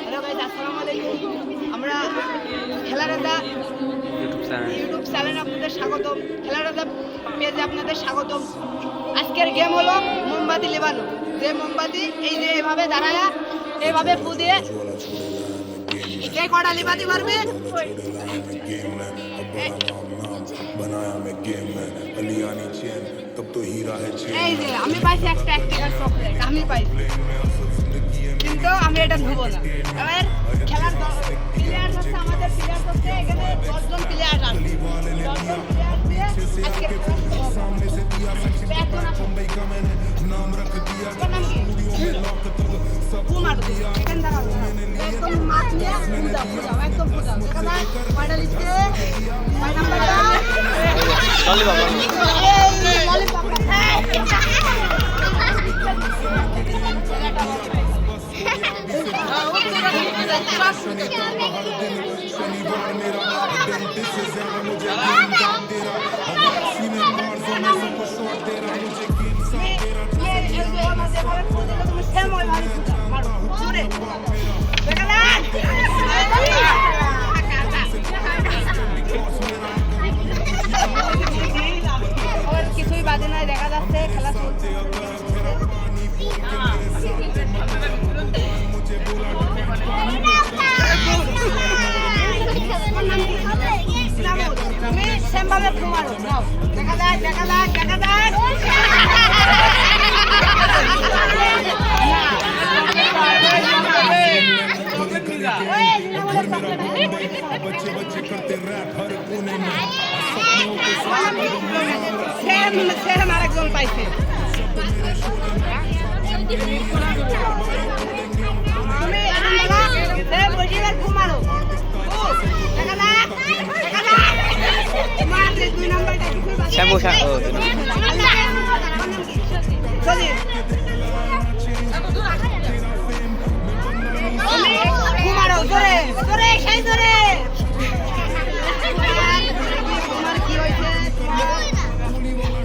Hello guys, আসসালামু আলাইকুম। আমরা খেলারাজা ইউটিউব চ্যানেলে আপনাদের স্বাগতম। খেলারাজা পেজে আপনাদের স্বাগতম। আজকের গেম হলো মোমবাতি লেবানো। যে মোমবাতি এই যে এভাবে দাঁড়ায় এভাবে ফু দিয়ে কে কটা লেবাতে পারবে এই যে আমি পাইছি একটা অ্যাক্টিভার চকলেট আমি পাইছি, কিন্তু আমি এটা ধুবো না। এবার খেলার প্লেয়ার হচ্ছে আমাদের প্লেয়ার হচ্ছে এখানে 10 জন প্লেয়ার আছে। 10 জন প্লেয়ার দিয়ে আজকে কুমার এখানে দাঁড়াও, একদম মাছ নিয়ে ফুটাও একদম ফুটাও। এখানে কয়টা লিখতে কয় নাম্বারটা ললিপপ ললিপপ কিছুই বাজে নাই, দেখা যাচ্ছে খেলা চলছে। তুমি সেমভাবে ঘুমানো, দেখা যাক দেখা যাক দেখা যাক। সেম আরেকজন পাইছে। তুমি ঘুমানো, দেখা যাক দেখা যাক। তোমার 2 নাম্বারটা ঘুমানো ধরে ধরে সেই ধরে। তোমার কি হয়েছে?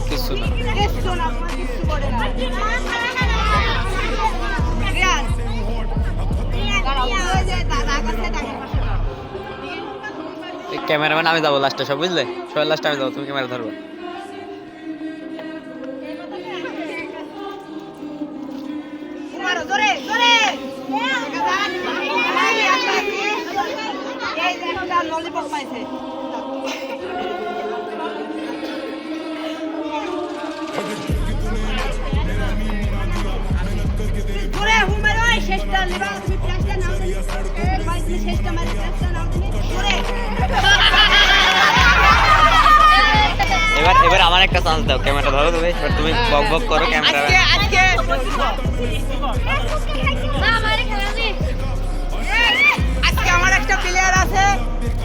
কিছু না, কিছু না, তোমার কিছু করে না। ক্যামেরাম্যান আমি যাবো লাস্টে, সব বুঝলে? সবাই লাস্টে আমি যাবো, তুমি ক্যামেরা ধরবো। ললিপপ পাইছে। ঘুরে হুমার ওই শেষটা লিবা, তুমি প্লাসটা নাও তুমি পাইছিলে, শেষটা মারি প্লাসটা নাও তুমি ঘুরে। এবার আমার একটা চান্স দাও, ক্যামেরা ধরো তুমি, এবার তুমি বক বক করো ক্যামেরা। আজকে আমার একটা প্লেয়ার আছে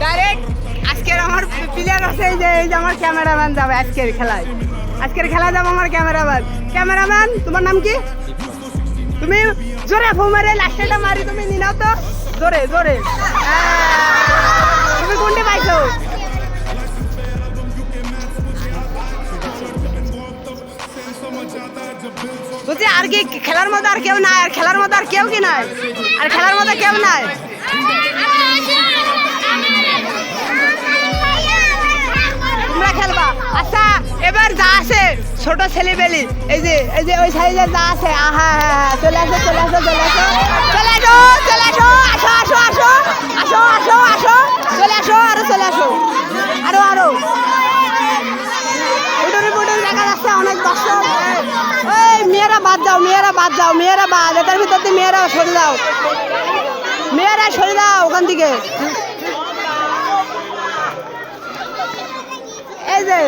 ডাইরেক্ট। আজকের আমার প্লেয়ার আছে এই যে আমার ক্যামেরাম্যান যাবে আজকের খেলায়। আজকের খেলা যাবে আমার ক্যামেরাম্যান। ক্যামেরাম্যান তোমার নাম কি? তুমি জোরে ফুমারে লাস্টটা মারি তুমি নিনাও তো জোরে জোরে। তুমি কোনটা পাইছো? বুঝছি আর কি খেলার মধ্যে আর কেউ নাই, আর খেলার মধ্যে আর কেউ কি নাই, আর খেলার মধ্যে কেউ নাই। তোমরা খেলবা? আচ্ছা এবার যা আছে ছোট ছেলেবেলি এই যে ওই সাইজে যা আছে, হ্যাঁ হ্যাঁ চলে আসো চলে আসো চলে আসো চলে আসো চলে আসো, আসো আসো আসো আসো আসো আসো চলে আসো, আরো চলে আসো আরো আরো। উঠুরি পুটুরি দেখা যাচ্ছে অনেক দর্শক। এই মেয়েরা বাদ যাও, মেয়েরা বাদ যাও, মেয়েরা বাদ, এটার ভিতর দিয়ে মেয়েরা সরে যাও, মেয়েরা সরে যাও ওখান থেকে। এই যে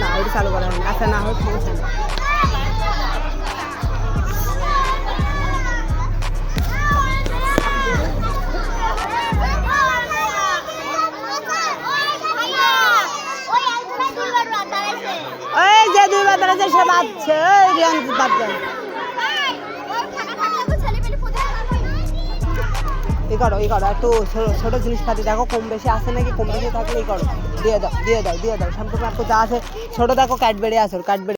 না ওইটা চালু করা হয়নি, আচ্ছা না হোক সমস্যা নেই। ওই যে 2 বার দাঁড়াচ্ছে সে বাদছে, ওই রিয়ান বাদ যায়। এই করো একটু ছোট জিনিসপাতি দেখো কম বেশি আছে নাকি, কম বেশি থাকলে এই করো দিয়ে দাও সম্পূর্ণ একটু যা আছে ছোট দেখো ক্যাডবেরি আছে, ক্যাডবেরি